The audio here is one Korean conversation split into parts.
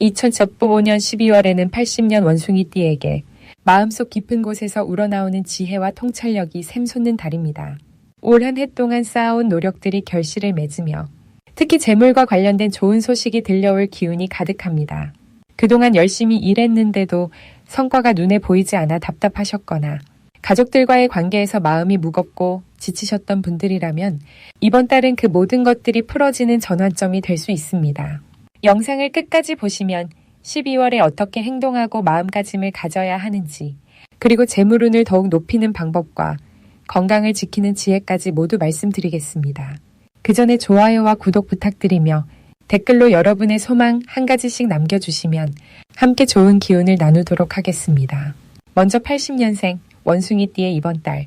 2015년 12월에는 80년 원숭이띠에게 마음속 깊은 곳에서 우러나오는 지혜와 통찰력이 샘솟는 달입니다. 올 한 해 동안 쌓아온 노력들이 결실을 맺으며 특히 재물과 관련된 좋은 소식이 들려올 기운이 가득합니다. 그동안 열심히 일했는데도 성과가 눈에 보이지 않아 답답하셨거나 가족들과의 관계에서 마음이 무겁고 지치셨던 분들이라면 이번 달은 그 모든 것들이 풀어지는 전환점이 될 수 있습니다. 영상을 끝까지 보시면 12월에 어떻게 행동하고 마음가짐을 가져야 하는지, 그리고 재물운을 더욱 높이는 방법과 건강을 지키는 지혜까지 모두 말씀드리겠습니다. 그 전에 좋아요와 구독 부탁드리며 댓글로 여러분의 소망 한 가지씩 남겨주시면 함께 좋은 기운을 나누도록 하겠습니다. 먼저 80년생 원숭이띠의 이번 달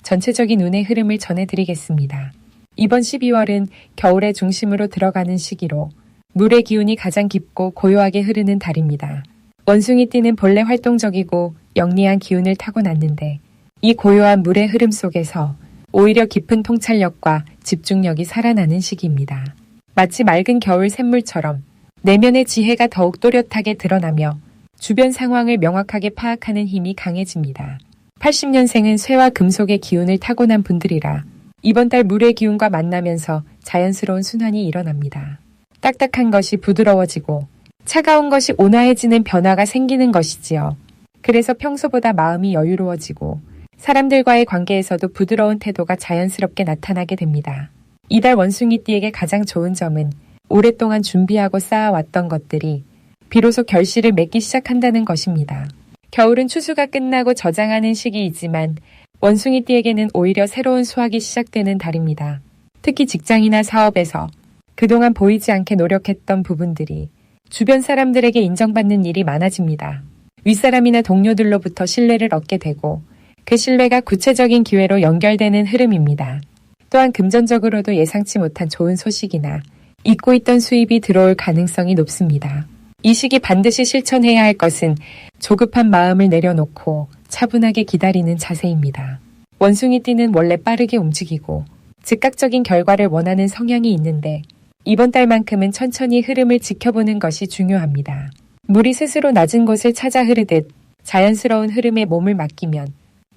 전체적인 운의 흐름을 전해드리겠습니다. 이번 12월은 겨울의 중심으로 들어가는 시기로 물의 기운이 가장 깊고 고요하게 흐르는 달입니다. 원숭이띠는 본래 활동적이고 영리한 기운을 타고났는데 이 고요한 물의 흐름 속에서 오히려 깊은 통찰력과 집중력이 살아나는 시기입니다. 마치 맑은 겨울 샘물처럼 내면의 지혜가 더욱 또렷하게 드러나며 주변 상황을 명확하게 파악하는 힘이 강해집니다. 80년생은 쇠와 금속의 기운을 타고난 분들이라 이번 달 물의 기운과 만나면서 자연스러운 순환이 일어납니다. 딱딱한 것이 부드러워지고 차가운 것이 온화해지는 변화가 생기는 것이지요. 그래서 평소보다 마음이 여유로워지고 사람들과의 관계에서도 부드러운 태도가 자연스럽게 나타나게 됩니다. 이달 원숭이띠에게 가장 좋은 점은 오랫동안 준비하고 쌓아왔던 것들이 비로소 결실을 맺기 시작한다는 것입니다. 겨울은 추수가 끝나고 저장하는 시기이지만 원숭이띠에게는 오히려 새로운 수확이 시작되는 달입니다. 특히 직장이나 사업에서 그동안 보이지 않게 노력했던 부분들이 주변 사람들에게 인정받는 일이 많아집니다. 윗사람이나 동료들로부터 신뢰를 얻게 되고 그 신뢰가 구체적인 기회로 연결되는 흐름입니다. 또한 금전적으로도 예상치 못한 좋은 소식이나 잊고 있던 수입이 들어올 가능성이 높습니다. 이 시기 반드시 실천해야 할 것은 조급한 마음을 내려놓고 차분하게 기다리는 자세입니다. 원숭이띠는 원래 빠르게 움직이고 즉각적인 결과를 원하는 성향이 있는데 이번 달만큼은 천천히 흐름을 지켜보는 것이 중요합니다. 물이 스스로 낮은 곳을 찾아 흐르듯 자연스러운 흐름에 몸을 맡기면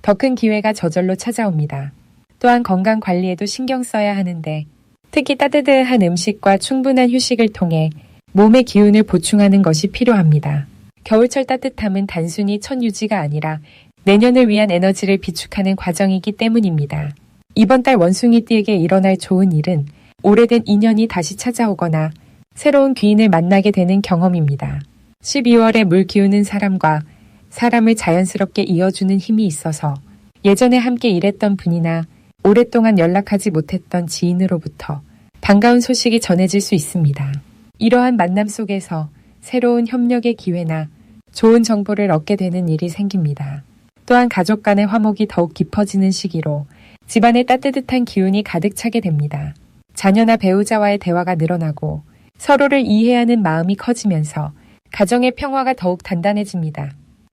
더 큰 기회가 저절로 찾아옵니다. 또한 건강 관리에도 신경 써야 하는데 특히 따뜻한 음식과 충분한 휴식을 통해 몸의 기운을 보충하는 것이 필요합니다. 겨울철 따뜻함은 단순히 천 유지가 아니라 내년을 위한 에너지를 비축하는 과정이기 때문입니다. 이번 달 원숭이띠에게 일어날 좋은 일은 오래된 인연이 다시 찾아오거나 새로운 귀인을 만나게 되는 경험입니다. 12월에 물 기우는 사람과 사람을 자연스럽게 이어주는 힘이 있어서 예전에 함께 일했던 분이나 오랫동안 연락하지 못했던 지인으로부터 반가운 소식이 전해질 수 있습니다. 이러한 만남 속에서 새로운 협력의 기회나 좋은 정보를 얻게 되는 일이 생깁니다. 또한 가족 간의 화목이 더욱 깊어지는 시기로 집안에 따뜻한 기운이 가득 차게 됩니다. 자녀나 배우자와의 대화가 늘어나고 서로를 이해하는 마음이 커지면서 가정의 평화가 더욱 단단해집니다.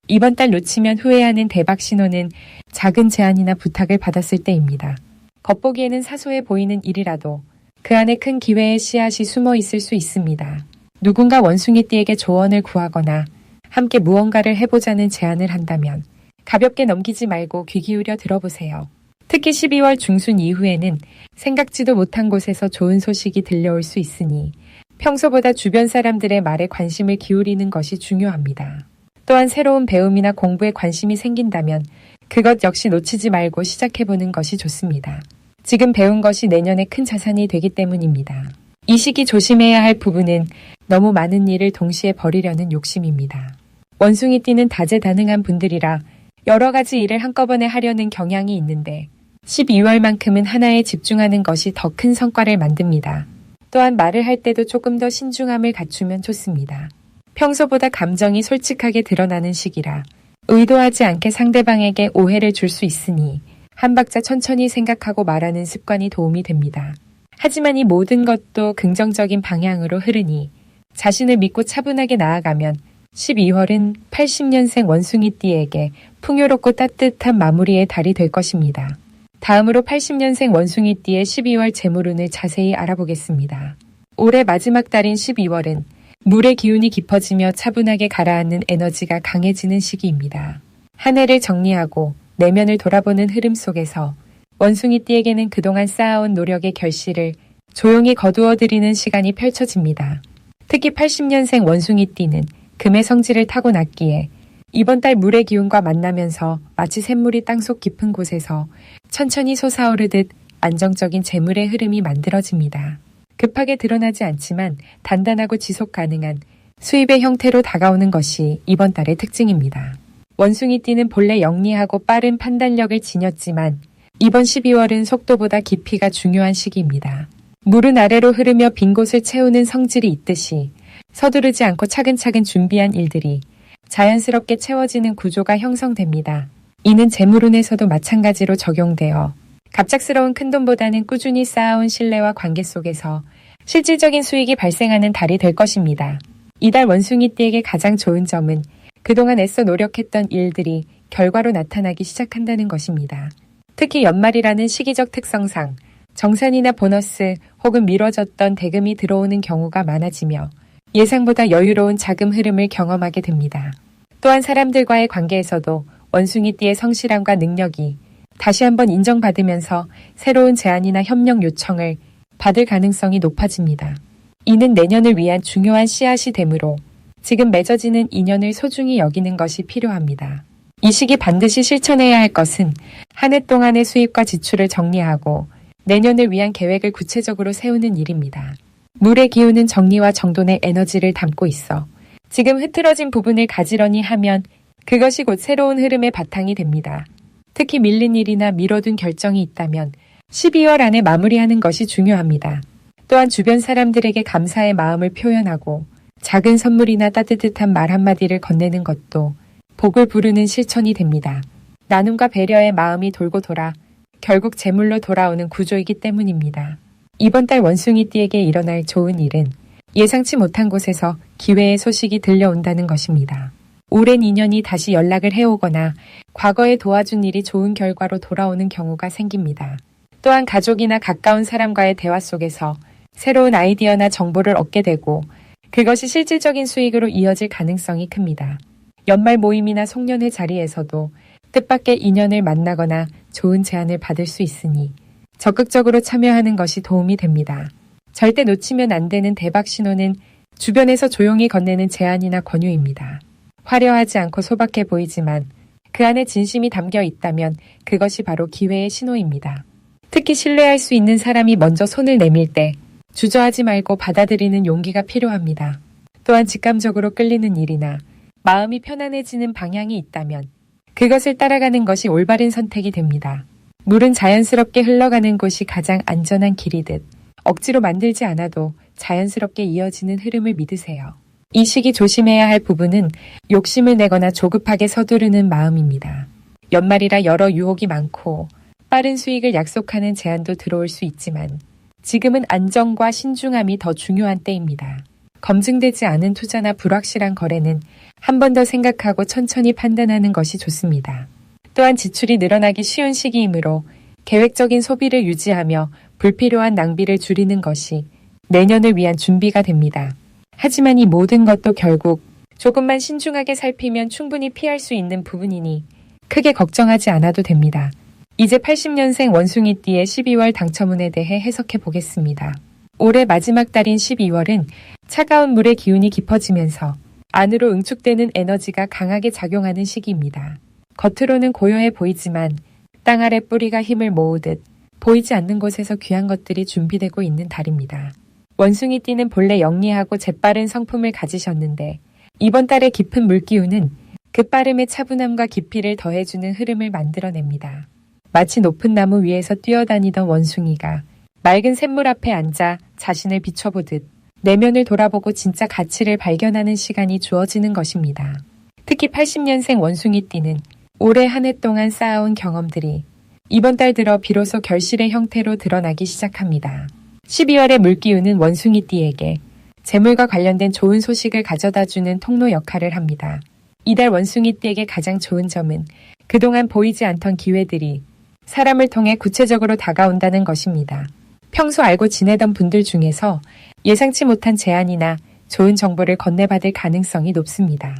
이번 달 놓치면 후회하는 대박 신호는 작은 제안이나 부탁을 받았을 때입니다. 겉보기에는 사소해 보이는 일이라도 그 안에 큰 기회의 씨앗이 숨어 있을 수 있습니다. 누군가 원숭이띠에게 조언을 구하거나 함께 무언가를 해보자는 제안을 한다면 가볍게 넘기지 말고 귀 기울여 들어보세요. 특히 12월 중순 이후에는 생각지도 못한 곳에서 좋은 소식이 들려올 수 있으니 평소보다 주변 사람들의 말에 관심을 기울이는 것이 중요합니다. 또한 새로운 배움이나 공부에 관심이 생긴다면 그것 역시 놓치지 말고 시작해보는 것이 좋습니다. 지금 배운 것이 내년에 큰 자산이 되기 때문입니다. 이 시기 조심해야 할 부분은 너무 많은 일을 동시에 벌이려는 욕심입니다. 원숭이띠는 다재다능한 분들이라 여러 가지 일을 한꺼번에 하려는 경향이 있는데 12월만큼은 하나에 집중하는 것이 더 큰 성과를 만듭니다. 또한 말을 할 때도 조금 더 신중함을 갖추면 좋습니다. 평소보다 감정이 솔직하게 드러나는 시기라 의도하지 않게 상대방에게 오해를 줄 수 있으니 한 박자 천천히 생각하고 말하는 습관이 도움이 됩니다. 하지만 이 모든 것도 긍정적인 방향으로 흐르니 자신을 믿고 차분하게 나아가면 12월은 80년생 원숭이띠에게 풍요롭고 따뜻한 마무리의 달이 될 것입니다. 다음으로 80년생 원숭이띠의 12월 재물운을 자세히 알아보겠습니다. 올해 마지막 달인 12월은 물의 기운이 깊어지며 차분하게 가라앉는 에너지가 강해지는 시기입니다. 한 해를 정리하고 내면을 돌아보는 흐름 속에서 원숭이띠에게는 그동안 쌓아온 노력의 결실을 조용히 거두어들이는 시간이 펼쳐집니다. 특히 80년생 원숭이띠는 금의 성질을 타고났기에 이번 달 물의 기운과 만나면서 마치 샘물이 땅속 깊은 곳에서 천천히 솟아오르듯 안정적인 재물의 흐름이 만들어집니다. 급하게 드러나지 않지만 단단하고 지속 가능한 수입의 형태로 다가오는 것이 이번 달의 특징입니다. 원숭이띠는 본래 영리하고 빠른 판단력을 지녔지만 이번 12월은 속도보다 깊이가 중요한 시기입니다. 물은 아래로 흐르며 빈 곳을 채우는 성질이 있듯이 서두르지 않고 차근차근 준비한 일들이 자연스럽게 채워지는 구조가 형성됩니다. 이는 재물운에서도 마찬가지로 적용되어 갑작스러운 큰돈보다는 꾸준히 쌓아온 신뢰와 관계 속에서 실질적인 수익이 발생하는 달이 될 것입니다. 이달 원숭이띠에게 가장 좋은 점은 그동안 애써 노력했던 일들이 결과로 나타나기 시작한다는 것입니다. 특히 연말이라는 시기적 특성상 정산이나 보너스 혹은 미뤄졌던 대금이 들어오는 경우가 많아지며 예상보다 여유로운 자금 흐름을 경험하게 됩니다. 또한 사람들과의 관계에서도 원숭이띠의 성실함과 능력이 다시 한번 인정받으면서 새로운 제안이나 협력 요청을 받을 가능성이 높아집니다. 이는 내년을 위한 중요한 씨앗이 되므로 지금 맺어지는 인연을 소중히 여기는 것이 필요합니다. 이 시기 반드시 실천해야 할 것은 한 해 동안의 수입과 지출을 정리하고 내년을 위한 계획을 구체적으로 세우는 일입니다. 물의 기운은 정리와 정돈의 에너지를 담고 있어 지금 흐트러진 부분을 가지런히 하면 그것이 곧 새로운 흐름의 바탕이 됩니다. 특히 밀린 일이나 미뤄둔 결정이 있다면 12월 안에 마무리하는 것이 중요합니다. 또한 주변 사람들에게 감사의 마음을 표현하고 작은 선물이나 따뜻한 말 한마디를 건네는 것도 복을 부르는 실천이 됩니다. 나눔과 배려의 마음이 돌고 돌아 결국 재물로 돌아오는 구조이기 때문입니다. 이번 달 원숭이띠에게 일어날 좋은 일은 예상치 못한 곳에서 기회의 소식이 들려온다는 것입니다. 오랜 인연이 다시 연락을 해오거나 과거에 도와준 일이 좋은 결과로 돌아오는 경우가 생깁니다. 또한 가족이나 가까운 사람과의 대화 속에서 새로운 아이디어나 정보를 얻게 되고 그것이 실질적인 수익으로 이어질 가능성이 큽니다. 연말 모임이나 송년회 자리에서도 뜻밖의 인연을 만나거나 좋은 제안을 받을 수 있으니 적극적으로 참여하는 것이 도움이 됩니다. 절대 놓치면 안 되는 대박 신호는 주변에서 조용히 건네는 제안이나 권유입니다. 화려하지 않고 소박해 보이지만 그 안에 진심이 담겨 있다면 그것이 바로 기회의 신호입니다. 특히 신뢰할 수 있는 사람이 먼저 손을 내밀 때 주저하지 말고 받아들이는 용기가 필요합니다. 또한 직감적으로 끌리는 일이나 마음이 편안해지는 방향이 있다면 그것을 따라가는 것이 올바른 선택이 됩니다. 물은 자연스럽게 흘러가는 곳이 가장 안전한 길이듯 억지로 만들지 않아도 자연스럽게 이어지는 흐름을 믿으세요. 이 시기 조심해야 할 부분은 욕심을 내거나 조급하게 서두르는 마음입니다. 연말이라 여러 유혹이 많고 빠른 수익을 약속하는 제안도 들어올 수 있지만 지금은 안정과 신중함이 더 중요한 때입니다. 검증되지 않은 투자나 불확실한 거래는 한 번 더 생각하고 천천히 판단하는 것이 좋습니다. 또한 지출이 늘어나기 쉬운 시기이므로 계획적인 소비를 유지하며 불필요한 낭비를 줄이는 것이 내년을 위한 준비가 됩니다. 하지만 이 모든 것도 결국 조금만 신중하게 살피면 충분히 피할 수 있는 부분이니 크게 걱정하지 않아도 됩니다. 이제 80년생 원숭이띠의 12월 당첨운에 대해 해석해 보겠습니다. 올해 마지막 달인 12월은 차가운 물의 기운이 깊어지면서 안으로 응축되는 에너지가 강하게 작용하는 시기입니다. 겉으로는 고요해 보이지만 땅 아래 뿌리가 힘을 모으듯 보이지 않는 곳에서 귀한 것들이 준비되고 있는 달입니다. 원숭이띠는 본래 영리하고 재빠른 성품을 가지셨는데 이번 달의 깊은 물기운은 그 빠름의 차분함과 깊이를 더해주는 흐름을 만들어냅니다. 마치 높은 나무 위에서 뛰어다니던 원숭이가 맑은 샘물 앞에 앉아 자신을 비춰보듯 내면을 돌아보고 진짜 가치를 발견하는 시간이 주어지는 것입니다. 특히 80년생 원숭이띠는 올해 한 해 동안 쌓아온 경험들이 이번 달 들어 비로소 결실의 형태로 드러나기 시작합니다. 12월의 물기운은 원숭이띠에게 재물과 관련된 좋은 소식을 가져다주는 통로 역할을 합니다. 이달 원숭이띠에게 가장 좋은 점은 그동안 보이지 않던 기회들이 사람을 통해 구체적으로 다가온다는 것입니다. 평소 알고 지내던 분들 중에서 예상치 못한 제안이나 좋은 정보를 건네받을 가능성이 높습니다.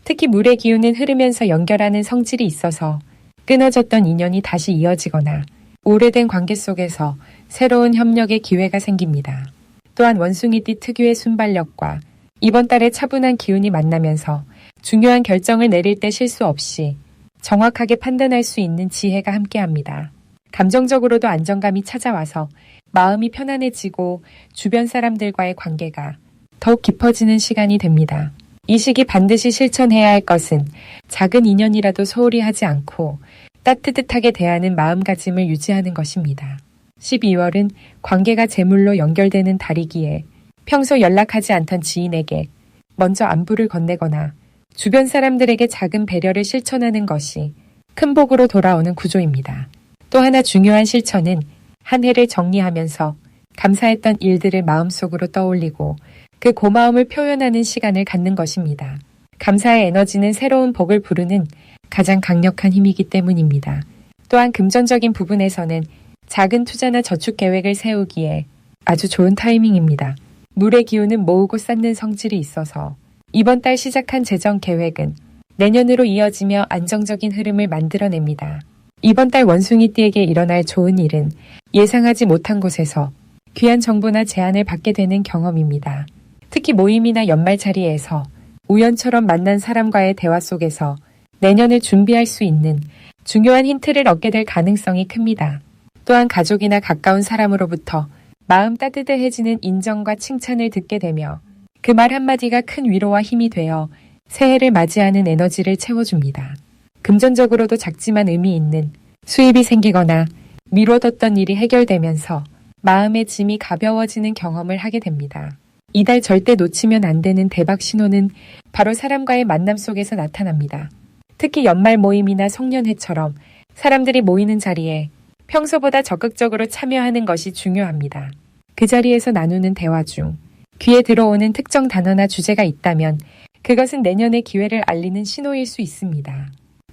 특히 물의 기운은 흐르면서 연결하는 성질이 있어서 끊어졌던 인연이 다시 이어지거나 오래된 관계 속에서 새로운 협력의 기회가 생깁니다. 또한 원숭이띠 특유의 순발력과 이번 달에 차분한 기운이 만나면서 중요한 결정을 내릴 때 실수 없이 정확하게 판단할 수 있는 지혜가 함께합니다. 감정적으로도 안정감이 찾아와서 마음이 편안해지고 주변 사람들과의 관계가 더욱 깊어지는 시간이 됩니다. 이 시기 반드시 실천해야 할 것은 작은 인연이라도 소홀히 하지 않고 따뜻하게 대하는 마음가짐을 유지하는 것입니다. 12월은 관계가 재물로 연결되는 달이기에 평소 연락하지 않던 지인에게 먼저 안부를 건네거나 주변 사람들에게 작은 배려를 실천하는 것이 큰 복으로 돌아오는 구조입니다. 또 하나 중요한 실천은 한 해를 정리하면서 감사했던 일들을 마음속으로 떠올리고 그 고마움을 표현하는 시간을 갖는 것입니다. 감사의 에너지는 새로운 복을 부르는 가장 강력한 힘이기 때문입니다. 또한 금전적인 부분에서는 작은 투자나 저축 계획을 세우기에 아주 좋은 타이밍입니다. 물의 기운은 모으고 쌓는 성질이 있어서 이번 달 시작한 재정 계획은 내년으로 이어지며 안정적인 흐름을 만들어냅니다. 이번 달 원숭이띠에게 일어날 좋은 일은 예상하지 못한 곳에서 귀한 정보나 제안을 받게 되는 경험입니다. 특히 모임이나 연말 자리에서 우연처럼 만난 사람과의 대화 속에서 내년을 준비할 수 있는 중요한 힌트를 얻게 될 가능성이 큽니다. 또한 가족이나 가까운 사람으로부터 마음 따뜻해지는 인정과 칭찬을 듣게 되며 그 말 한마디가 큰 위로와 힘이 되어 새해를 맞이하는 에너지를 채워줍니다. 금전적으로도 작지만 의미 있는 수입이 생기거나 미뤄뒀던 일이 해결되면서 마음의 짐이 가벼워지는 경험을 하게 됩니다. 이달 절대 놓치면 안 되는 대박 신호는 바로 사람과의 만남 속에서 나타납니다. 특히 연말 모임이나 송년회처럼 사람들이 모이는 자리에 평소보다 적극적으로 참여하는 것이 중요합니다. 그 자리에서 나누는 대화 중 귀에 들어오는 특정 단어나 주제가 있다면 그것은 내년의 기회를 알리는 신호일 수 있습니다.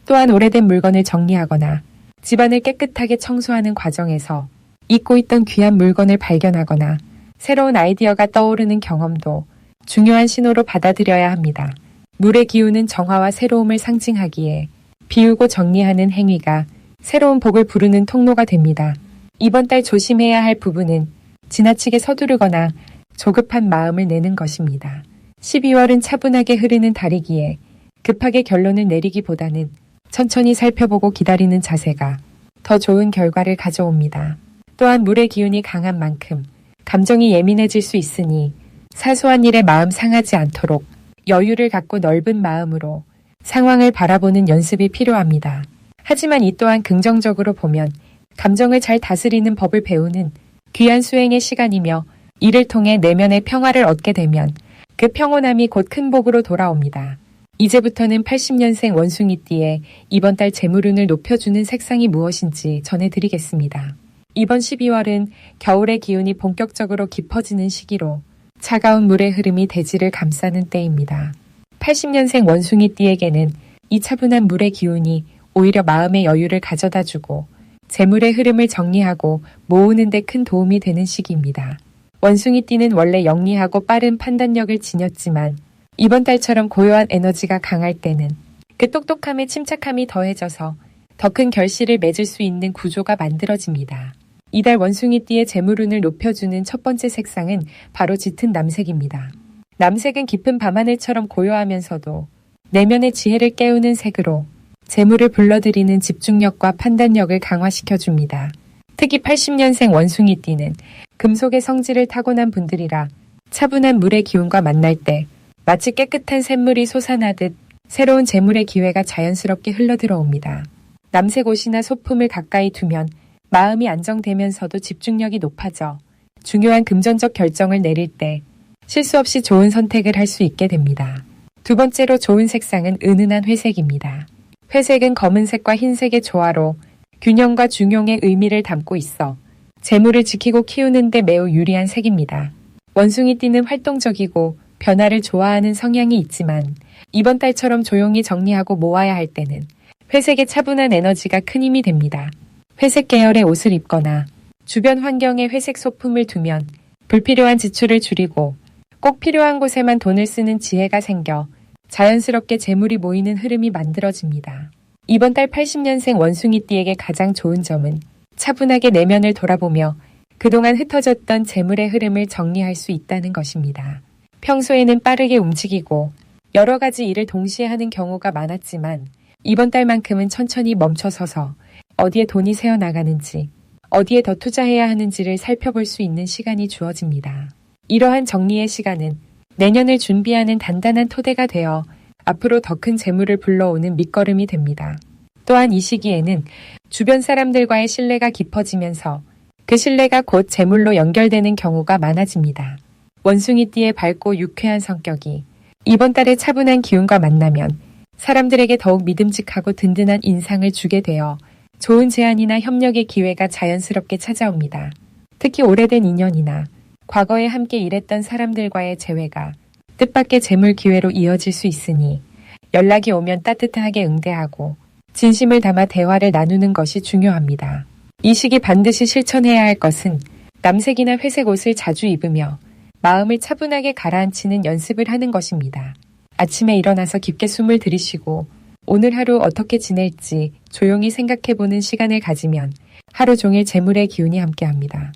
또한 오래된 물건을 정리하거나 집안을 깨끗하게 청소하는 과정에서 잊고 있던 귀한 물건을 발견하거나 새로운 아이디어가 떠오르는 경험도 중요한 신호로 받아들여야 합니다. 물의 기운은 정화와 새로움을 상징하기에 비우고 정리하는 행위가 새로운 복을 부르는 통로가 됩니다. 이번 달 조심해야 할 부분은 지나치게 서두르거나 조급한 마음을 내는 것입니다. 12월은 차분하게 흐르는 달이기에 급하게 결론을 내리기보다는 천천히 살펴보고 기다리는 자세가 더 좋은 결과를 가져옵니다. 또한 물의 기운이 강한 만큼 감정이 예민해질 수 있으니 사소한 일에 마음 상하지 않도록 여유를 갖고 넓은 마음으로 상황을 바라보는 연습이 필요합니다. 하지만 이 또한 긍정적으로 보면 감정을 잘 다스리는 법을 배우는 귀한 수행의 시간이며 이를 통해 내면의 평화를 얻게 되면 그 평온함이 곧 큰 복으로 돌아옵니다. 이제부터는 80년생 원숭이띠의 이번 달 재물운을 높여주는 색상이 무엇인지 전해드리겠습니다. 이번 12월은 겨울의 기운이 본격적으로 깊어지는 시기로 차가운 물의 흐름이 대지를 감싸는 때입니다. 80년생 원숭이띠에게는 이 차분한 물의 기운이 오히려 마음의 여유를 가져다주고 재물의 흐름을 정리하고 모으는 데 큰 도움이 되는 시기입니다. 원숭이띠는 원래 영리하고 빠른 판단력을 지녔지만 이번 달처럼 고요한 에너지가 강할 때는 그 똑똑함에 침착함이 더해져서 더 큰 결실을 맺을 수 있는 구조가 만들어집니다. 이달 원숭이띠의 재물운을 높여주는 첫 번째 색상은 바로 짙은 남색입니다. 남색은 깊은 밤하늘처럼 고요하면서도 내면의 지혜를 깨우는 색으로 재물을 불러들이는 집중력과 판단력을 강화시켜줍니다. 특히 80년생 원숭이띠는 금속의 성질을 타고난 분들이라 차분한 물의 기운과 만날 때 마치 깨끗한 샘물이 솟아나듯 새로운 재물의 기회가 자연스럽게 흘러들어옵니다. 남색 옷이나 소품을 가까이 두면 마음이 안정되면서도 집중력이 높아져 중요한 금전적 결정을 내릴 때 실수 없이 좋은 선택을 할 수 있게 됩니다. 두 번째로 좋은 색상은 은은한 회색입니다. 회색은 검은색과 흰색의 조화로 균형과 중용의 의미를 담고 있어 재물을 지키고 키우는 데 매우 유리한 색입니다. 원숭이띠는 활동적이고 변화를 좋아하는 성향이 있지만 이번 달처럼 조용히 정리하고 모아야 할 때는 회색의 차분한 에너지가 큰 힘이 됩니다. 회색 계열의 옷을 입거나 주변 환경에 회색 소품을 두면 불필요한 지출을 줄이고 꼭 필요한 곳에만 돈을 쓰는 지혜가 생겨 자연스럽게 재물이 모이는 흐름이 만들어집니다. 이번 달 80년생 원숭이띠에게 가장 좋은 점은 차분하게 내면을 돌아보며 그동안 흩어졌던 재물의 흐름을 정리할 수 있다는 것입니다. 평소에는 빠르게 움직이고 여러 가지 일을 동시에 하는 경우가 많았지만 이번 달만큼은 천천히 멈춰서서 어디에 돈이 새어나가는지, 어디에 더 투자해야 하는지를 살펴볼 수 있는 시간이 주어집니다. 이러한 정리의 시간은 내년을 준비하는 단단한 토대가 되어 앞으로 더 큰 재물을 불러오는 밑거름이 됩니다. 또한 이 시기에는 주변 사람들과의 신뢰가 깊어지면서 그 신뢰가 곧 재물로 연결되는 경우가 많아집니다. 원숭이띠의 밝고 유쾌한 성격이 이번 달의 차분한 기운과 만나면 사람들에게 더욱 믿음직하고 든든한 인상을 주게 되어 좋은 제안이나 협력의 기회가 자연스럽게 찾아옵니다. 특히 오래된 인연이나 과거에 함께 일했던 사람들과의 재회가 뜻밖의 재물 기회로 이어질 수 있으니 연락이 오면 따뜻하게 응대하고 진심을 담아 대화를 나누는 것이 중요합니다. 이 시기 반드시 실천해야 할 것은 남색이나 회색 옷을 자주 입으며 마음을 차분하게 가라앉히는 연습을 하는 것입니다. 아침에 일어나서 깊게 숨을 들이쉬고 오늘 하루 어떻게 지낼지 조용히 생각해보는 시간을 가지면 하루 종일 재물의 기운이 함께합니다.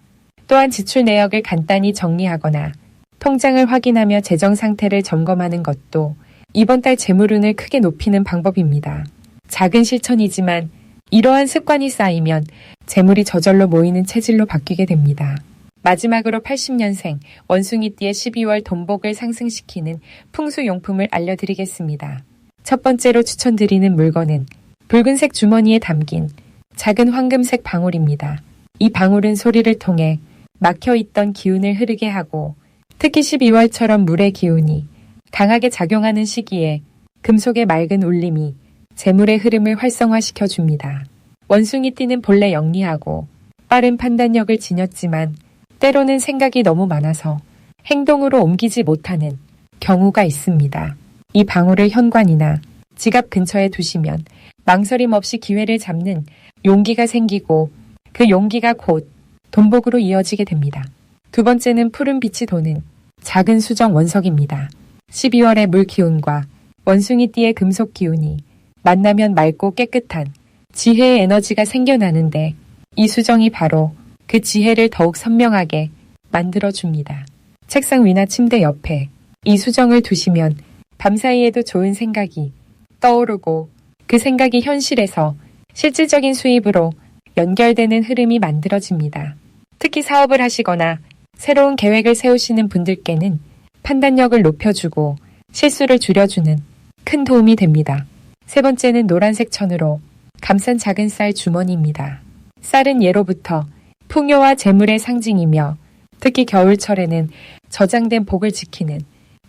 또한 지출 내역을 간단히 정리하거나 통장을 확인하며 재정 상태를 점검하는 것도 이번 달 재물운을 크게 높이는 방법입니다. 작은 실천이지만 이러한 습관이 쌓이면 재물이 저절로 모이는 체질로 바뀌게 됩니다. 마지막으로 80년생 원숭이띠의 12월 돈복을 상승시키는 풍수용품을 알려드리겠습니다. 첫 번째로 추천드리는 물건은 붉은색 주머니에 담긴 작은 황금색 방울입니다. 이 방울은 소리를 통해 막혀있던 기운을 흐르게 하고 특히 12월처럼 물의 기운이 강하게 작용하는 시기에 금속의 맑은 울림이 재물의 흐름을 활성화시켜 줍니다. 원숭이띠는 본래 영리하고 빠른 판단력을 지녔지만 때로는 생각이 너무 많아서 행동으로 옮기지 못하는 경우가 있습니다. 이 방울을 현관이나 지갑 근처에 두시면 망설임 없이 기회를 잡는 용기가 생기고 그 용기가 곧 돈복으로 이어지게 됩니다. 두 번째는 푸른 빛이 도는 작은 수정 원석입니다. 12월의 물 기운과 원숭이띠의 금속 기운이 만나면 맑고 깨끗한 지혜의 에너지가 생겨나는데 이 수정이 바로 그 지혜를 더욱 선명하게 만들어줍니다. 책상 위나 침대 옆에 이 수정을 두시면 밤사이에도 좋은 생각이 떠오르고 그 생각이 현실에서 실질적인 수입으로 연결되는 흐름이 만들어집니다. 특히 사업을 하시거나 새로운 계획을 세우시는 분들께는 판단력을 높여주고 실수를 줄여주는 큰 도움이 됩니다. 세 번째는 노란색 천으로 감싼 작은 쌀 주머니입니다. 쌀은 예로부터 풍요와 재물의 상징이며 특히 겨울철에는 저장된 복을 지키는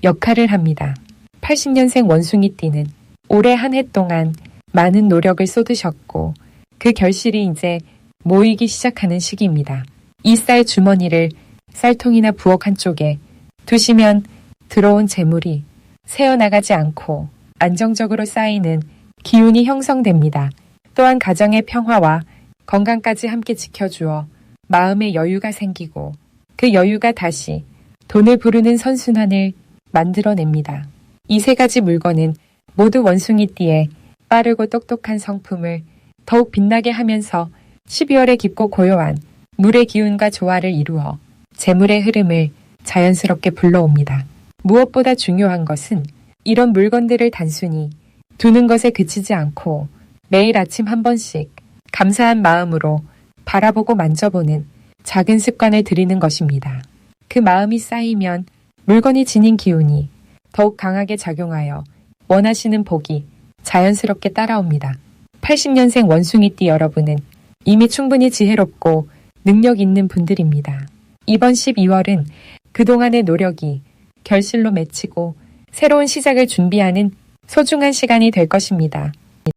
역할을 합니다. 80년생 원숭이띠는 올해 한 해 동안 많은 노력을 쏟으셨고 그 결실이 이제 모이기 시작하는 시기입니다. 이 쌀 주머니를 쌀통이나 부엌 한쪽에 두시면 들어온 재물이 새어나가지 않고 안정적으로 쌓이는 기운이 형성됩니다. 또한 가정의 평화와 건강까지 함께 지켜주어 마음의 여유가 생기고 그 여유가 다시 돈을 부르는 선순환을 만들어냅니다. 이 세 가지 물건은 모두 원숭이띠의 빠르고 똑똑한 성품을 더욱 빛나게 하면서 12월에 깊고 고요한 물의 기운과 조화를 이루어 재물의 흐름을 자연스럽게 불러옵니다. 무엇보다 중요한 것은 이런 물건들을 단순히 두는 것에 그치지 않고 매일 아침 한 번씩 감사한 마음으로 바라보고 만져보는 작은 습관을 들이는 것입니다. 그 마음이 쌓이면 물건이 지닌 기운이 더욱 강하게 작용하여 원하시는 복이 자연스럽게 따라옵니다. 80년생 원숭이띠 여러분은 이미 충분히 지혜롭고 능력 있는 분들입니다. 이번 12월은 그동안의 노력이 결실로 맺히고 새로운 시작을 준비하는 소중한 시간이 될 것입니다.